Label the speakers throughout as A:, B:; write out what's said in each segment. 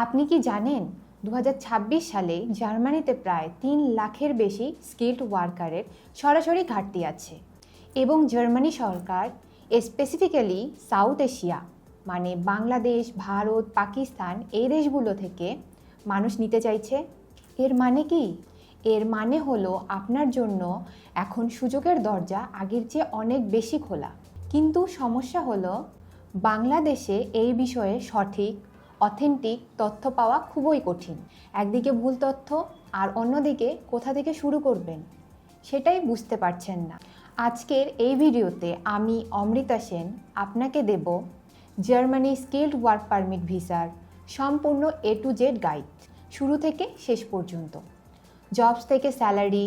A: আপনি কি জানেন 2026 সালে জার্মানিতে প্রায় 3 লাখের বেশি স্কিলড ওয়ার্কারের সরাসরি ঘাটতি আছে এবং জার্মানি সরকার স্পেসিফিক্যালি সাউথ এশিয়া মানে বাংলাদেশ, ভারত, পাকিস্তান এই দেশগুলো থেকে মানুষ নিতে চাইছে। এর মানে কি? এর মানে হলো আপনার জন্য এখন সুযোগের দরজা আগের চেয়ে অনেক বেশি খোলা। কিন্তু সমস্যা হলো বাংলাদেশে এই বিষয়ে সঠিক অথেন্টিক তথ্য পাওয়া খুবই কঠিন। একদিকে ভুল তথ্য আর অন্যদিকে কোথা থেকে শুরু করবেন সেটাই বুঝতে পারছেন না। আজকের এই ভিডিওতে আমি অমৃতা সেন আপনাকে দেব জার্মানি স্কিলড ওয়ার্ক পারমিট ভিসার সম্পূর্ণ A to Z গাইড, শুরু থেকে শেষ পর্যন্ত। জবস থেকে স্যালারি,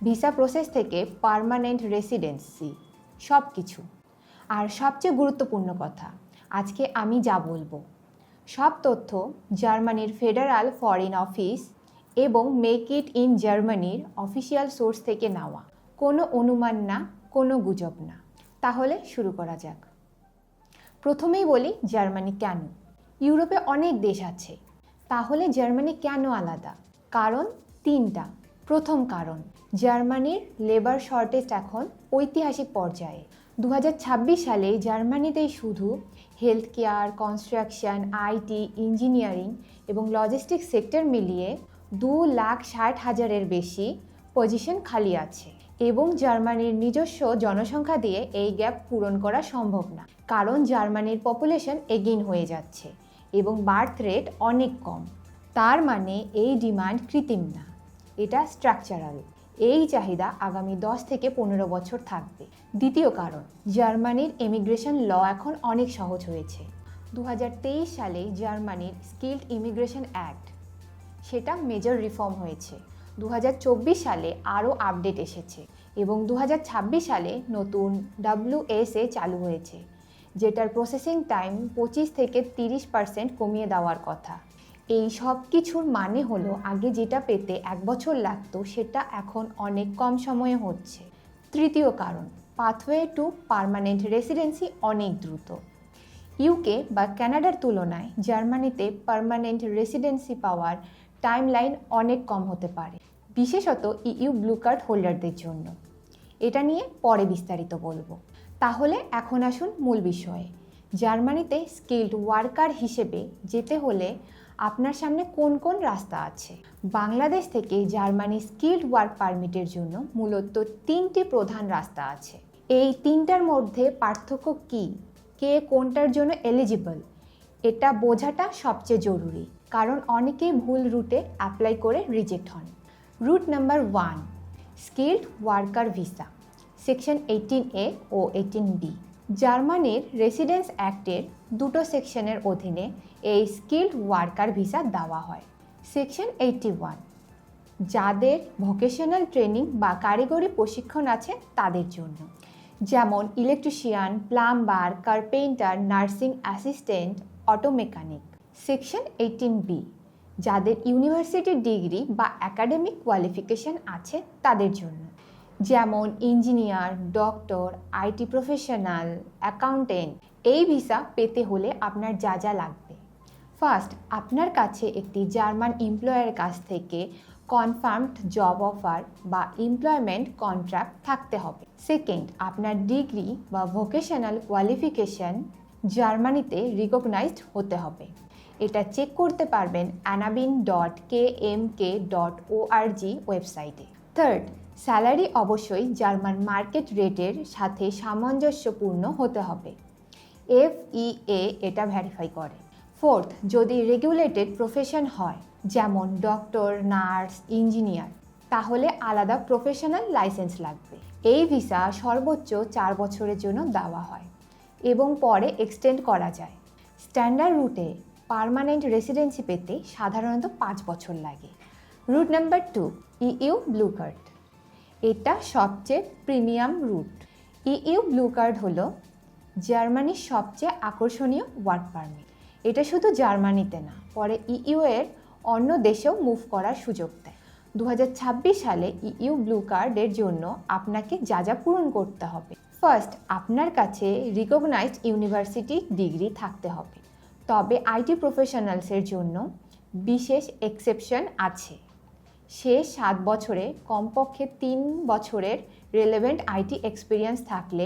A: ভিসা প্রসেস থেকে পার্মানেন্ট রেসিডেন্সি, সব কিছু। আর সবচেয়ে গুরুত্বপূর্ণ কথা, আজকে আমি যা বলবো সব তথ্য জার্মানির ফেডারাল ফরেন অফিস এবং মেক ইট ইন জার্মানির অফিসিয়াল সোর্স থেকে নেওয়া, কোনো অনুমান না, কোনো গুজব না। তাহলে শুরু করা যাক। প্রথমেই বলি জার্মানি কেন। ইউরোপে অনেক দেশ আছে, তাহলে জার্মানি কেন আলাদা? কারণ তিনটা। প্রথম কারণ, জার্মানির লেবার শর্টেজ এখন ঐতিহাসিক পর্যায়ে। 2026 সালে জার্মানিতেই শুধু health care, construction, IT, engineering এবং লজিস্টিক্স সেক্টর মিলিয়ে 2,60,000-এর বেশি পজিশন খালি আছে এবং জার্মানির নিজস্ব জনসংখ্যা দিয়ে এই গ্যাপ পূরণ করা সম্ভব না, কারণ জার্মানির পপুলেশন এগেইন হয়ে যাচ্ছে এবং বার্থ রেট অনেক কম। তার মানে এই ডিমান্ড কৃত্রিম না, এটা স্ট্রাকচারাল। এই চাহিদা আগামী 10 থেকে 15 বছর থাকবে। দ্বিতীয় কারণ, জার্মানির ইমিগ্রেশন ল এখন অনেক সহজ হয়েছে। 2023 সালে জার্মানির স্কিলড ইমিগ্রেশন অ্যাক্ট, সেটা মেজর রিফর্ম হয়েছে। 2024 সালে আরও আপডেট এসেছে এবং 2026 সালে নতুন WSA চালু হয়েছে, যেটার প্রসেসিং টাইম 25 থেকে 30% কমিয়ে দেওয়ার কথা। এই সব কিছুর মানে হলো আগে যেটা পেতে 1 বছর লাগতো সেটা এখন অনেক কম সময়ে হচ্ছে। তৃতীয় কারণ, পাথওয়ে টু পার্মানেন্ট রেসিডেন্সি অনেক দ্রুত। ইউকে বা কানাডার তুলনায় জার্মানিতে পার্মানেন্ট রেসিডেন্সি পাওয়ার টাইমলাইন অনেক কম হতে পারে, বিশেষত ইইউ ব্লু কার্ড হোল্ডারদের জন্য। এটা নিয়ে পরে বিস্তারিত বলবো। তাহলে এখন আসুন মূল বিষয়ে। জার্মানিতে স্কিলড ওয়ার্কার হিসেবে যেতে হলে আপনার সামনে কোন কোন রাস্তা আছে। বাংলাদেশ থেকে জার্মানি স্কিলড ওয়ার্ক পারমিটের জন্য মূলত 3টি প্রধান রাস্তা আছে। এই 3টার মধ্যে পার্থক্য কি, কে কোনটার জন্য এলিজিবল, এটা বোঝাটা সবচেয়ে জরুরি, কারণ অনেকেই ভুল রুটে অ্যাপ্লাই করে রিজেক্ট হন। Route number 1, skilled worker visa, section 18A ও 18B। জার্মানির রেসিডেন্স অ্যাক্টের 2টো সেকশনের অধীনে এই স্কিলড ওয়ার্কার ভিসা দেওয়া হয়। সেকশন 81, যাদের ভোকেশনাল ট্রেনিং বা কারিগরি প্রশিক্ষণ আছে তাদের জন্য, যেমন electrician, plumber, carpenter, nursing assistant, auto mechanic. Section 18B, যাদের ইউনিভার্সিটি ডিগ্রি বা একাডেমিক কোয়ালিফিকেশন আছে তাদের জন্য, যেমন engineer, doctor, IT professional, accountant. এই ভিসা পেতে হলে আপনার যা যা লাগবে: ফার্স্ট, আপনার কাছে একটি জার্মান এমপ্লয়ারের কাছ থেকে কনফার্মড জব অফার বা এমপ্লয়মেন্ট কন্ট্রাক্ট থাকতে হবে। সেকেন্ড, আপনার ডিগ্রি বা ভোকেশনাল কোয়ালিফিকেশন জার্মানিতে রিকগনাইজড হতে হবে। এটা চেক করতে পারবেন anabin.kmk.org ওয়েবসাইটে। থার্ড, স্যালারি অবশ্যই জার্মান মার্কেট রেটের সাথে সামঞ্জস্যপূর্ণ হতে হবে। FEA এটা ভেরিফাই করে। ফোর্থ, যদি রেগুলেটেড প্রফেশন হয়, যেমন ডক্টর, নার্স, ইঞ্জিনিয়ার, তাহলে আলাদা প্রফেশনাল লাইসেন্স লাগবে। এই ভিসা সর্বোচ্চ 4 বছরের জন্য দেওয়া হয় এবং পরে এক্সটেন্ড করা যায়। স্ট্যান্ডার্ড রুটে পার্মানেন্ট রেসিডেন্সি পেতে সাধারণত 5 বছর লাগে। Route number 2, EU blue card. এটা সবচেয়ে premium route. EU blue card হলো জার্মানির সবচেয়ে আকর্ষণীয় ওয়ার্ক পারমিট। এটা শুধু জার্মানিতে না, পরে ইইউ এর অন্য দেশেও মুভ করার সুযোগ দেয়। 2026 সালে ইইউ ব্লু কার্ডের জন্য আপনাকে যা যা পূরণ করতে হবে: ফার্স্ট, আপনার কাছে রিকগনাইজড ইউনিভার্সিটি ডিগ্রি থাকতে হবে, তবে আইটি প্রফেশনালসের জন্য বিশেষ এক্সেপশন আছে। শেষ 7 বছরে কমপক্ষে 3 বছরের রেলেভেন্ট আইটি এক্সপিরিয়েন্স থাকলে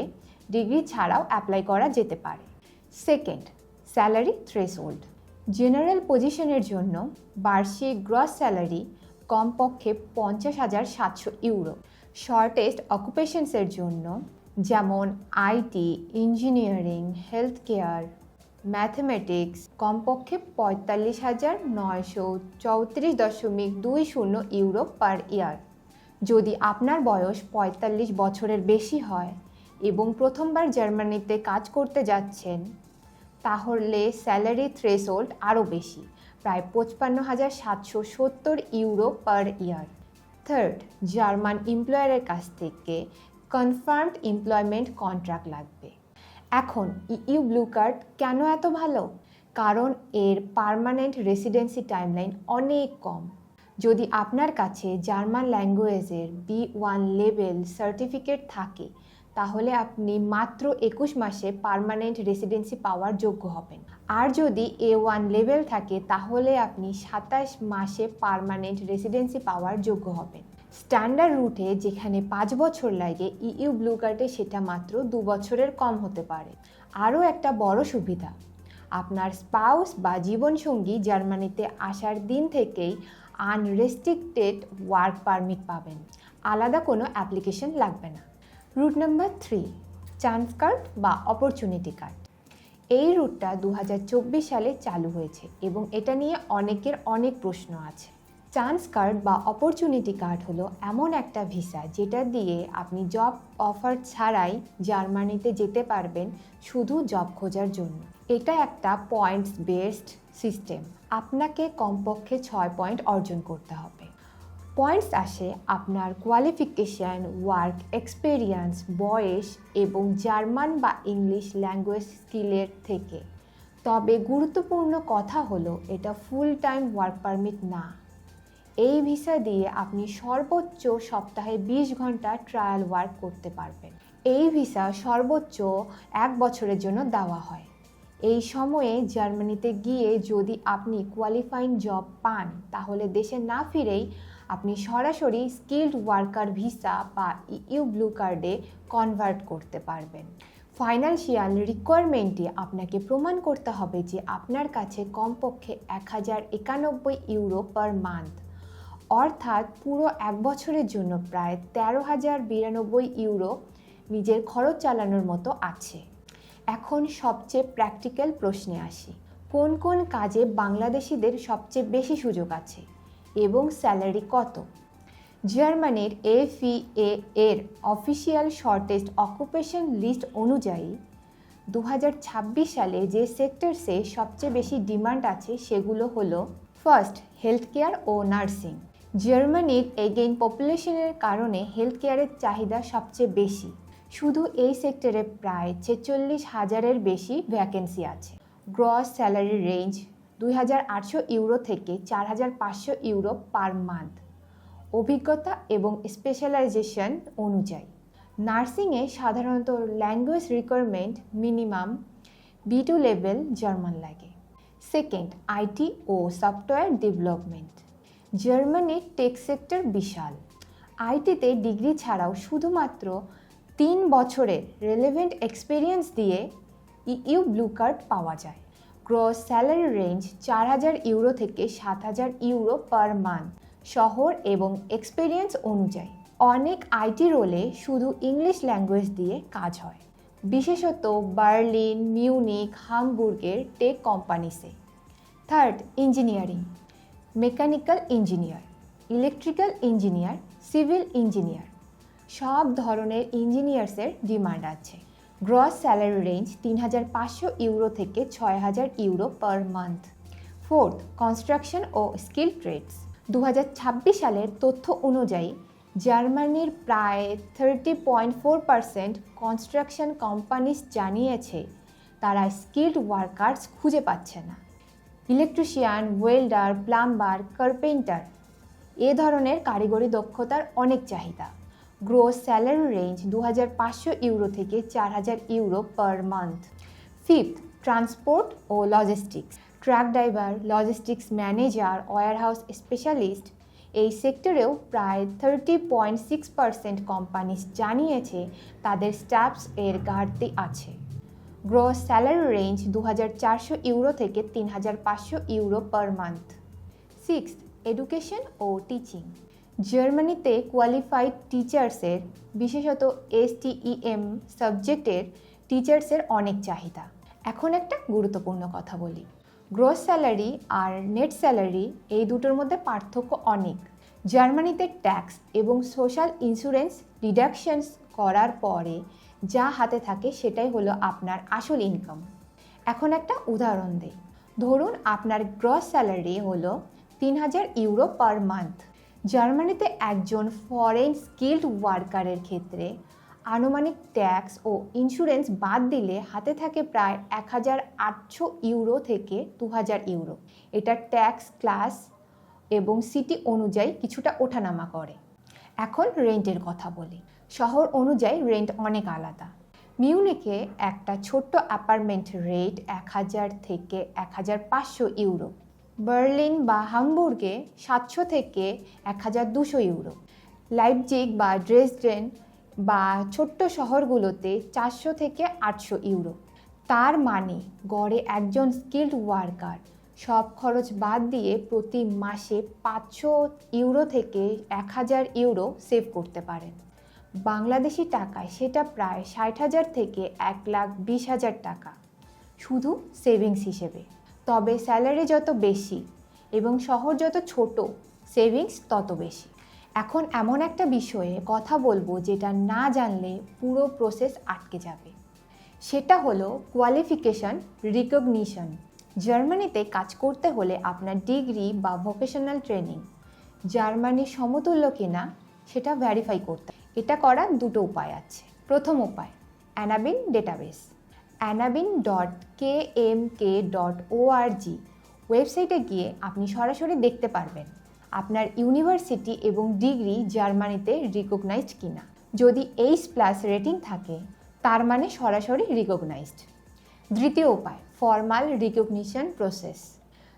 A: ডিগ্রি ছাড়াও অ্যাপ্লাই করা যেতে পারে। Second, salary threshold. জেনারেল পজিশনের জন্য বার্ষিক গ্রস স্যালারি কমপক্ষে 50,700 ইউরো। শর্টেস্ট অকুপেশনসের জন্য যেমন IT, engineering, health care, mathematics কমপক্ষে 45,934.20 ইউরো পার ইয়ার। যদি আপনার বয়স 45 বছরের বেশি হয় এবং প্রথমবার জার্মানিতে কাজ করতে যাচ্ছেন, তাহলে স্যালারি থ্রেশহোল্ড আরও বেশি, প্রায় 55,770 ইউরো পার ইয়ার। থার্ড, জার্মান এমপ্লয়ারের কাছ থেকে কনফার্মড এমপ্লয়মেন্ট কন্ট্রাক্ট লাগবে। এখন ইইউ ব্লু কার্ড কেন এত ভালো? কারণ এর পার্মানেন্ট রেসিডেন্সি টাইমলাইন অনেক কম। যদি আপনার কাছে জার্মান ল্যাঙ্গুয়েজের B1 লেভেল সার্টিফিকেট থাকে, তাহলে আপনি মাত্র 21 মাসে পার্মানেন্ট রেসিডেন্সি পাওয়ার যোগ্য হবেন। আর যদি A1 লেভেল থাকে, তাহলে আপনি 27 মাসে পার্মানেন্ট রেসিডেন্সি পাওয়ার যোগ্য হবেন। স্ট্যান্ডার্ড রুটে যেখানে 5 বছর লাগে, ইইউ ব্লু কার্ডে সেটা মাত্র 2 বছরের কম হতে পারে। আরও একটা বড় সুবিধা, আপনার স্পাউস বা জীবনসঙ্গী জার্মানিতে আসার দিন থেকেই আনরেস্ট্রিক্টেড ওয়ার্ক পারমিট পাবেন। আলাদা কোনো অ্যাপ্লিকেশন লাগবে না। রুট নাম্বার 3, চান্স কার্ড বা অপরচুনিটি কার্ড। এই রুটটা 2024 সালে চালু হয়েছে এবং এটা নিয়ে অনেকের অনেক প্রশ্ন আছে। চান্স কার্ড বা অপরচুনিটি কার্ড হলো এমন একটা ভিসা যেটা দিয়ে আপনি জব অফার ছাড়াই জার্মানিতে যেতে পারবেন শুধু জব খোঁজার জন্য। এটা একটা পয়েন্টস বেসড সিস্টেম। আপনাকে কমপক্ষে 6 পয়েন্ট অর্জন করতে হবে। পয়েন্টস আসে আপনার কোয়ালিফিকেশান, ওয়ার্ক এক্সপেরিয়েন্স, বয়স এবং জার্মান বা ইংলিশ ল্যাঙ্গুয়েজ স্কিলের থেকে। তবে গুরুত্বপূর্ণ কথা হলো এটা ফুল টাইম ওয়ার্ক পারমিট না। এই ভিসা দিয়ে আপনি সর্বোচ্চ সপ্তাহে 20 ঘন্টা ট্রায়াল ওয়ার্ক করতে পারবেন। এই ভিসা সর্বোচ্চ 1 বছরের জন্য দেওয়া হয়। এই সময়ে জার্মানিতে গিয়ে যদি আপনি কোয়ালিফাইং জব পান, তাহলে দেশে না ফিরেই আপনি সরাসরি স্কিলড ওয়ার্কার ভিসা বা ইইউ ব্লু কার্ডে কনভার্ট করতে পারবেন। ফাইন্যান্সিয়াল রিকোয়ারমেন্টে আপনাকে প্রমাণ করতে হবে যে আপনার কাছে কমপক্ষে 1,091 ইউরো পার মান্থ, অর্থাৎ পুরো 1 বছরের জন্য প্রায় 13,092 ইউরো নিজের খরচ চালানোর মতো আছে। এখন সবচেয়ে প্র্যাকটিক্যাল প্রশ্নে আসি। কোন কোন কাজে বাংলাদেশিদের সবচেয়ে বেশি সুযোগ আছে এবং স্যালারি কত? জার্মানির এফইএ এর অফিসিয়াল শর্টেস্ট অকুপেশন লিস্ট অনুযায়ী 2026 সালে যে সেক্টরসে সবচেয়ে বেশি ডিমান্ড আছে সেগুলো হলো: ফার্স্ট, হেলথ কেয়ার ও নার্সিং। জার্মানির এগেইন পপুলেশনের কারণে হেলথ কেয়ারের চাহিদা সবচেয়ে বেশি। শুধু এই সেক্টরে প্রায় 46,000-এর বেশি ভ্যাকেন্সি আছে। গ্রস স্যালারি রেঞ্জ 2,800 ইউরো থেকে 4,500 ইউরো পার মান্থ, অভিজ্ঞতা এবং স্পেশালাইজেশন অনুযায়ী। নার্সিংয়ে সাধারণত language requirement minimum B2 level German লাগে। সেকেন্ড, আইটি ও সফটওয়্যার ডেভেলপমেন্ট। জার্মানির টেক সেক্টর বিশাল। আইটিতে ডিগ্রি ছাড়াও শুধুমাত্র 3 বছরের রেলেভেন্ট এক্সপিরিয়েন্স দিয়ে ইইউ ব্লু কার্ড পাওয়া যায়। গ্রস স্যালারি রেঞ্জ 4,000 ইউরো থেকে 7,000 ইউরো পার মান্থ, শহর এবং এক্সপিরিয়েন্স অনুযায়ী। অনেক আইটি রোলে শুধু ইংলিশ ল্যাঙ্গুয়েজ দিয়ে কাজ হয়, বিশেষত বার্লিন, মিউনিক, হামবুর্গের টেক কোম্পানিসে। Third, engineering. Mechanical engineer, electrical engineer, civil engineer, সব ধরনের ইঞ্জিনিয়ার্সের ডিমান্ড আছে। গ্রস স্যালারি রেঞ্জ 3,500 ইউরো থেকে 6,000 euro per month. Fourth, construction ও স্কিল ট্রেডস। 2026 সালের তথ্য অনুযায়ী জার্মানির প্রায় 30.4% কনস্ট্রাকশন কোম্পানিজ জানিয়েছে তারা স্কিলড ওয়ার্কার্স খুঁজে পাচ্ছে না। ইলেকট্রিশিয়ান, ওয়েল্ডার, প্লাম্বার, কার্পেন্টার এ ধরনের কারিগরি দক্ষতার অনেক চাহিদা। গ্রোস স্যালারি রেঞ্জ 2,500 ইউরো থেকে 4,000 euro per month. Fifth, transport ও logistics. Truck driver, logistics manager, warehouse specialist এই সেক্টরেও প্রায় 30.6% কোম্পানি জানিয়েছে তাদের স্টাফস এর ঘাটতি আছে। গ্রস স্যালারি রেঞ্জ 2,400 ইউরো থেকে 3,500 euro per month. Sixth, education ও টিচিং। জার্মানিতে কোয়ালিফাইড টিচার্সের, বিশেষত STEM সাবজেক্টের টিচার্সের অনেক চাহিদা। এখন একটা গুরুত্বপূর্ণ কথা বলি। গ্রস স্যালারি আর নেট স্যালারি এই দুটোর মধ্যে পার্থক্য অনেক। জার্মানিতে ট্যাক্স এবং সোশ্যাল ইন্স্যুরেন্স ডিডাকশনস করার পরে যা হাতে থাকে সেটাই হলো আপনার আসল ইনকাম। এখন একটা উদাহরণ দিই। ধরুন আপনার গ্রস স্যালারি হলো 3,000 ইউরো পার মান্থ। জার্মানিতে একজন ফরেন স্কিল্ড ওয়ার্কারের ক্ষেত্রে আনুমানিক ট্যাক্স ও ইন্স্যুরেন্স বাদ দিলে হাতে থাকে প্রায় 1,800 ইউরো থেকে 2,000 ইউরো। এটা ট্যাক্স ক্লাস এবং সিটি অনুযায়ী কিছুটা ওঠানামা করে। এখন রেন্টের কথা বলি। শহর অনুযায়ী রেন্ট অনেক আলাদা। মিউনিকে একটা ছোট্ট অ্যাপার্টমেন্ট রেট 1,000 থেকে 1,500 ইউরো। বার্লিন বা হামবুর্গে 700 থেকে 1,200 ইউরো। লাইপজিগ বা ড্রেসডেন বা ছোট্ট শহরগুলোতে 400 থেকে 800 ইউরো। তার মানে গড়ে একজন স্কিল্ড ওয়ার্কার সব খরচ বাদ দিয়ে প্রতি মাসে 500 ইউরো থেকে 1,000 ইউরো সেভ করতে পারেন। বাংলাদেশি টাকায় সেটা প্রায় 60,000 থেকে 1,20,000 টাকা, শুধু সেভিংস হিসেবে। তবে স্যালারি যত বেশি এবং শহর যত ছোট, সেভিংস তত বেশি। এখন এমন একটা বিষয়ে কথা বলবো যেটা না জানলে পুরো প্রসেস আটকে যাবে। সেটা হলো কোয়ালিফিকেশন রিকগনিশন। জার্মানিতে কাজ করতে হলে আপনার ডিগ্রি বা ভোকেশনাল ট্রেনিং জার্মানির সমতুল্য কিনা সেটা ভেরিফাই করতে। এটা করার দুটো উপায় আছে। প্রথম উপায়, অ্যানাবিন ডেটাবেস। annabin.kmk.org ওয়েবসাইটে গিয়ে আপনি সরাসরি দেখতে পারবেন আপনার ইউনিভার্সিটি এবং ডিগ্রি জার্মানিতে রিকগনাইজড কিনা। যদি H+ রেটিং থাকে তার মানে সরাসরি রিকগনাইজড। দ্বিতীয় উপায়, ফর্মাল রিকগনিশন প্রসেস।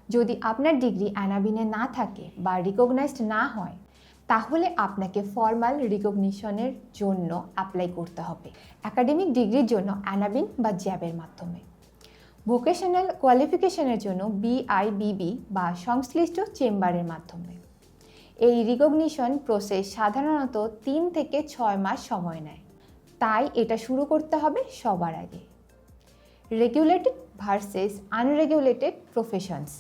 A: যদি আপনার ডিগ্রি অ্যানাবিনে না থাকে বা রিকগনাইজড না হয় তাহলে আপনাকে ফর্মাল রিকগনিশনের জন্য অ্যাপ্লাই করতে হবে একাডেমিক ডিগ্রির জন্য অ্যানাবিন বা জ্যাবের মাধ্যমে। ভোকেশনাল কোয়ালিফিকেশনের জন্য BIBB বা সংশ্লিষ্ট চেম্বারের মাধ্যমে। এই রিকগনিশন প্রসেস সাধারণত 3 থেকে 6 মাস সময় নেয়, তাই এটা শুরু করতে হবে সবার আগে। Regulated versus unregulated professions.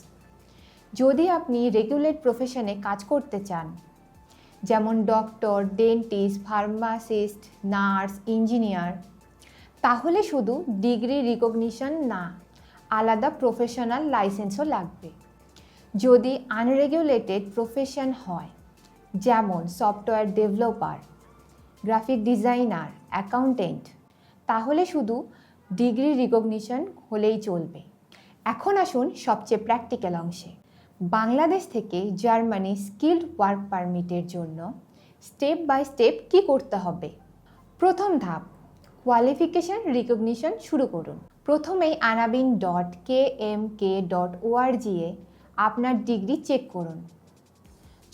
A: যদি আপনি রেগুলেট প্রফেশনে কাজ করতে চান, যেমন doctor, dentist, pharmacist, nurse, engineer, তাহলে শুধু ডিগ্রি রিকগনিশন না, আলাদা প্রফেশনাল লাইসেন্সও লাগবে। যদি আনরেগুলেটেড প্রফেশন হয়, যেমন software developer, graphic designer, accountant, তাহলে শুধু ডিগ্রি রিকগনিশন হলেই চলবে। এখন আসুন সবচেয়ে প্র্যাকটিক্যাল অংশে। বাংলাদেশ থেকে জার্মানি স্কিল্ড ওয়ার্ক পারমিটের জন্য স্টেপ বাই স্টেপ কী করতে হবে। প্রথম ধাপ, কোয়ালিফিকেশন রিকগনিশন শুরু করুন। প্রথমেই annabin.kmk.org এ আপনার ডিগ্রি চেক করুন।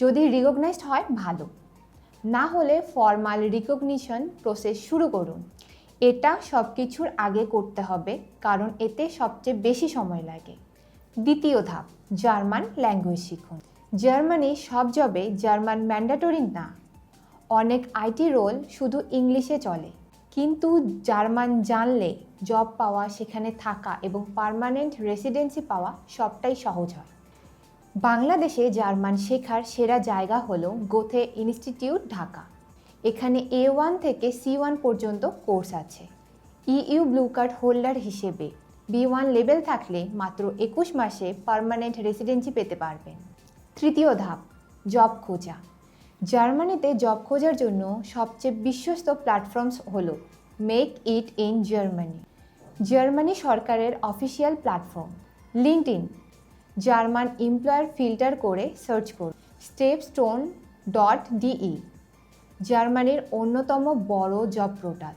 A: যদি রিকগনাইজড হয় ভালো, না হলে ফর্মাল রিকগনিশন প্রসেস শুরু করুন। এটা সব কিছুর আগে করতে হবে কারণ এতে সবচেয়ে বেশি সময় লাগে। দ্বিতীয় ধাপ, জার্মান ল্যাঙ্গুয়েজ শিখুন। জার্মানি সব জবে জার্মান ম্যান্ডেটরি না। অনেক আইটি রোল শুধু ইংলিশে চলে, কিন্তু জার্মান জানলে জব পাওয়া, সেখানে থাকা এবং পার্মানেন্ট রেসিডেন্সি পাওয়া সবটাই সহজ হয়। বাংলাদেশে জার্মান শেখার সেরা জায়গা হলো গোথে ইনস্টিটিউট, ঢাকা। এখানে A1 থেকে C1 পর্যন্ত কোর্স আছে। EU ব্লু কার্ড হোল্ডার হিসেবে B1 লেভেল থাকলে মাত্র 21 মাসে পার্মানেন্ট রেসিডেন্সি পেতে পারবেন। তৃতীয় ধাপ, জব খোঁজা। জার্মানিতে জব খোঁজার জন্য সবচেয়ে বিশ্বস্ত প্ল্যাটফর্মস হলো make it in Germany, Germany সরকারের official platform. LinkedIn, German employer filter করে সার্চ করুন। stepstone.de, জার্মানির অন্যতম বড় জব পোর্টাল।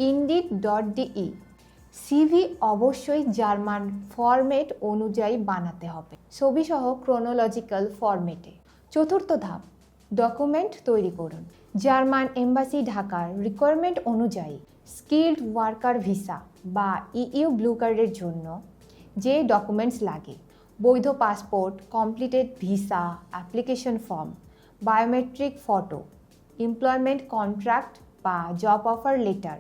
A: indeed.de, সিভি অবশ্যই জার্মান ফরম্যাট অনুযায়ী বানাতে হবে, ছবিসহ ক্রোনোলজিক্যাল ফরম্যাটে। চতুর্থ ধাপ, ডকুমেন্ট তৈরি করুন। জার্মান এম্বাসি ঢাকার রিকোয়ারমেন্ট অনুযায়ী স্কিল্ড ওয়ার্কার ভিসা বা ইইউ ব্লু কার্ডের জন্য যে ডকুমেন্টস লাগে, বৈধ passport, completed visa application form, biometric photo, employment contract বা job offer letter,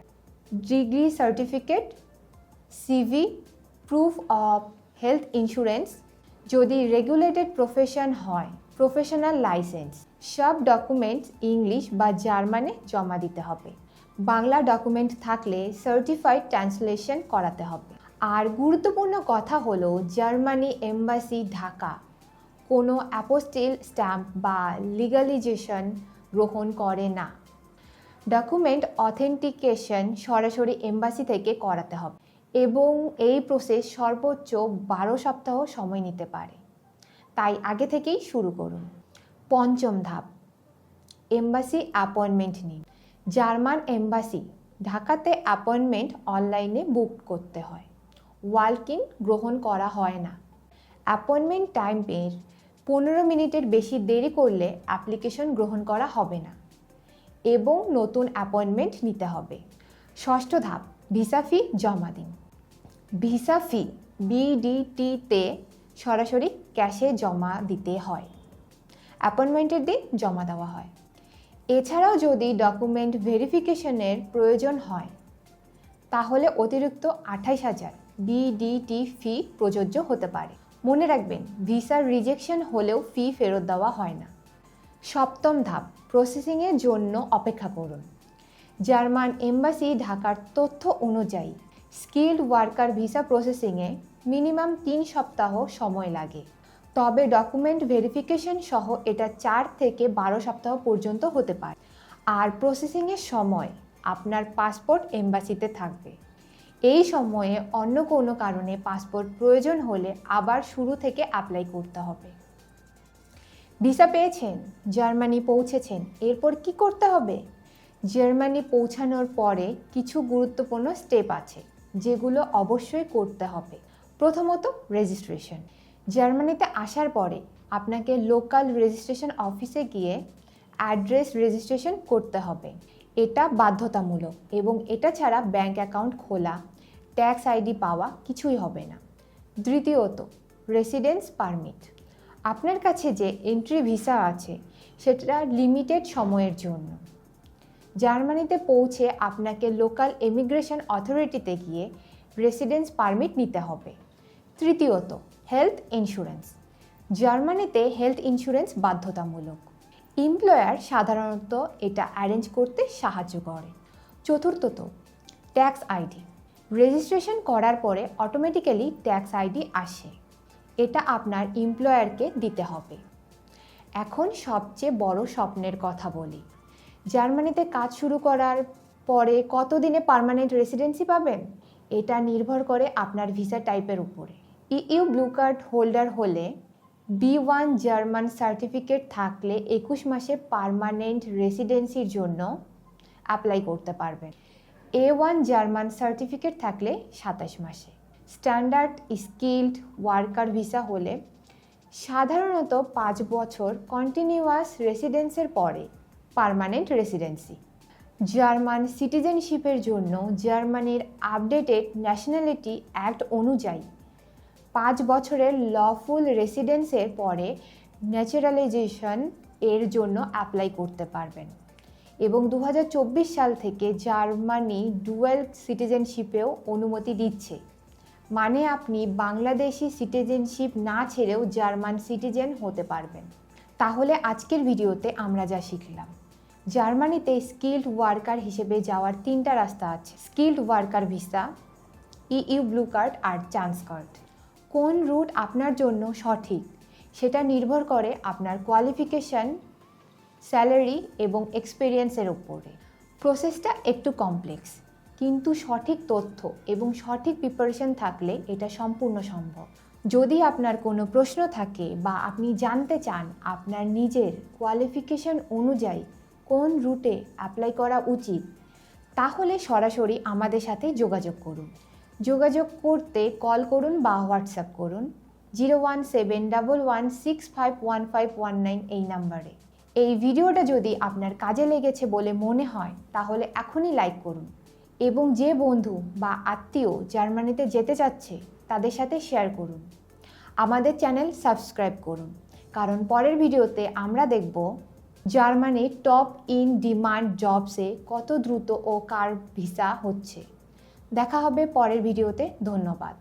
A: degree certificate, CV, proof of health insurance, যদি রেগুলেটেড প্রফেশন হয় প্রফেশনাল লাইসেন্স। সব ডকুমেন্টস ইংলিশ বা জার্মানে জমা দিতে হবে। বাংলা ডকুমেন্ট থাকলে সার্টিফাইড ট্রান্সলেশন করাতে হবে। আর গুরুত্বপূর্ণ কথা হলো, জার্মানি এম্বাসি ঢাকা কোনো অ্যাপোস্টিল স্ট্যাম্প বা লিগালাইজেশন গ্রহণ করে না। ডকুমেন্ট অথেন্টিকেশন সরাসরি এম্বাসি থেকে করাতে হবে এবং এই প্রসেস সর্বোচ্চ 12 সপ্তাহ সময় নিতে পারে, তাই আগে থেকেই শুরু করুন। পঞ্চম ধাপ, এম্বাসি অ্যাপয়েন্টমেন্ট নিন। জার্মান এম্বাসি ঢাকাতে অ্যাপয়েন্টমেন্ট অনলাইনে বুক করতে হয়, ওয়াক ইন গ্রহণ করা হয় না। অ্যাপয়েন্টমেন্ট টাইমের 15 মিনিটের বেশি দেরি করলে অ্যাপ্লিকেশন গ্রহণ করা হবে না এবং নতুন অ্যাপয়েন্টমেন্ট নিতে হবে। ষষ্ঠ ধাপ, ভিসা ফি জমা দিন। ভিসা ফি বিডিটিতে সরাসরি ক্যাশে জমা দিতে হয়, অ্যাপয়েন্টমেন্টের দিন জমা দেওয়া হয়। এছাড়াও যদি ডকুমেন্ট ভেরিফিকেশনের প্রয়োজন হয় তাহলে অতিরিক্ত 28,000 বিডিটি ফি প্রযোজ্য হতে পারে। মনে রাখবেন, ভিসার রিজেকশন হলেও ফি ফেরত দেওয়া হয় না। সপ্তম ধাপ, প্রসেসিংয়ের জন্য অপেক্ষা করুন। জার্মান এম্বাসি ঢাকার তথ্য অনুযায়ী স্কিল্ড ওয়ার্কার ভিসা প্রসেসিংয়ে মিনিমাম 3 সপ্তাহ সময় লাগে, তবে ডকুমেন্ট ভেরিফিকেশন সহ এটা 4 থেকে 12 সপ্তাহ পর্যন্ত হতে পারে। আর প্রসেসিংয়ের সময় আপনার পাসপোর্ট এম্বাসিতে থাকবে। এই সময়ে অন্য কোনো কারণে পাসপোর্ট প্রয়োজন হলে আবার শুরু থেকে অ্যাপ্লাই করতে হবে। ভিসা পেয়েছেন, জার্মানি পৌঁছেছেন, এরপর কি করতে হবে? জার্মানি পৌঁছানোর পরে কিছু গুরুত্বপূর্ণ স্টেপ আছে যেগুলো অবশ্যই করতে হবে। প্রথমত, রেজিস্ট্রেশন। জার্মানিতে আসার পরে আপনাকে লোকাল রেজিস্ট্রেশন অফিসে গিয়ে অ্যাড্রেস রেজিস্ট্রেশন করতে হবে। এটা বাধ্যতামূলক এবং এটা ছাড়া ব্যাংক অ্যাকাউন্ট খোলা, ট্যাক্স আইডি পাওয়া কিছুই হবে না। দ্বিতীয়ত, রেসিডেন্স পারমিট। আপনার কাছে যে এন্ট্রি ভিসা আছে সেটা লিমিটেড সময়ের জন্য। জার্মানিতে পৌঁছে আপনাকে লোকাল ইমিগ্রেশন অথরিটিতে গিয়ে রেসিডেন্স পারমিট নিতে হবে। তৃতীয়ত, হেলথ ইন্স্যুরেন্স। জার্মানিতে হেলথ ইন্স্যুরেন্স বাধ্যতামূলক। এমপ্লয়ার সাধারণত এটা অ্যারেঞ্জ করতে সাহায্য করে। চতুর্থত, ট্যাক্স আইডি। রেজিস্ট্রেশন করার পরে অটোমেটিক্যালি ট্যাক্স আইডি আসে, এটা আপনার এমপ্লয়ারকে দিতে হবে। এখন সবচেয়ে বড় স্বপ্নের কথা বলি। জার্মানিতে কাজ শুরু করার পরে কতদিনে পার্মানেন্ট রেসিডেন্সি পাবেন? এটা নির্ভর করে আপনার ভিসা টাইপের উপরে। ইইউ ব্লু কার্ড হোল্ডার হলে B1 জার্মান সার্টিফিকেট থাকলে 21 মাসে পার্মানেন্ট রেসিডেন্সির জন্য অ্যাপ্লাই করতে পারবেন। A1 জার্মান সার্টিফিকেট থাকলে 27 মাসে। স্ট্যান্ডার্ড স্কিল্ড ওয়ার্কার ভিসা হলে সাধারণত 5 বছর কন্টিনিউয়াস রেসিডেন্সের পরে পার্মানেন্ট রেসিডেন্সি। জার্মান সিটিজেনশিপের জন্য জার্মানির আপডেটেড ন্যাশনালিটি অ্যাক্ট অনুযায়ী 5 বছরের লফুল রেসিডেন্সের পরে ন্যাচারালাইজেশন এর জন্য অ্যাপ্লাই করতে পারবেন এবং 2024 সাল থেকে জার্মানি ডুয়াল সিটিজেনশিপেও অনুমতি দিচ্ছে, মানে আপনি বাংলাদেশি সিটিজেনশিপ না ছেড়েও জার্মান সিটিজেন হতে পারবেন। তাহলে আজকের ভিডিওতে আমরা যা শিখলাম, জার্মানিতে স্কিল্ড ওয়ার্কার হিসেবে যাওয়ার 3টা রাস্তা আছে: skilled worker visa, EU blue card আর চান্স কার্ড। কোন রুট আপনার জন্য সঠিক সেটা নির্ভর করে আপনার কোয়ালিফিকেশন, স্যালারি এবং এক্সপিরিয়েন্সের উপরে। প্রসেসটা একটু কমপ্লেক্স, কিন্তু সঠিক তথ্য এবং সঠিক প্রিপারেশন থাকলে এটা সম্পূর্ণ সম্ভব। যদি আপনার কোনো প্রশ্ন থাকে বা আপনি জানতে চান আপনার নিজের কোয়ালিফিকেশন অনুযায়ী কোন রুটে অ্যাপ্লাই করা উচিত, তাহলে সরাসরি আমাদের সাথে যোগাযোগ করুন। যোগাযোগ করতে কল করুন বা হোয়াটসঅ্যাপ করুন 01711651519 এই নাম্বারে। এই ভিডিওটা যদি আপনার কাজে লেগেছে বলে মনে হয় তাহলে এখনই লাইক করুন এবং যে বন্ধু বা আত্মীয় জার্মানিতে যেতে চাচ্ছে তাদের সাথে শেয়ার করুন। আমাদের চ্যানেল সাবস্ক্রাইব করুন, কারণ পরের ভিডিওতে আমরা দেখব জার্মানির টপ ইন ডিমান্ড জবসে কত দ্রুত ও কার ভিসা হচ্ছে। দেখা হবে পরের ভিডিওতে। ধন্যবাদ।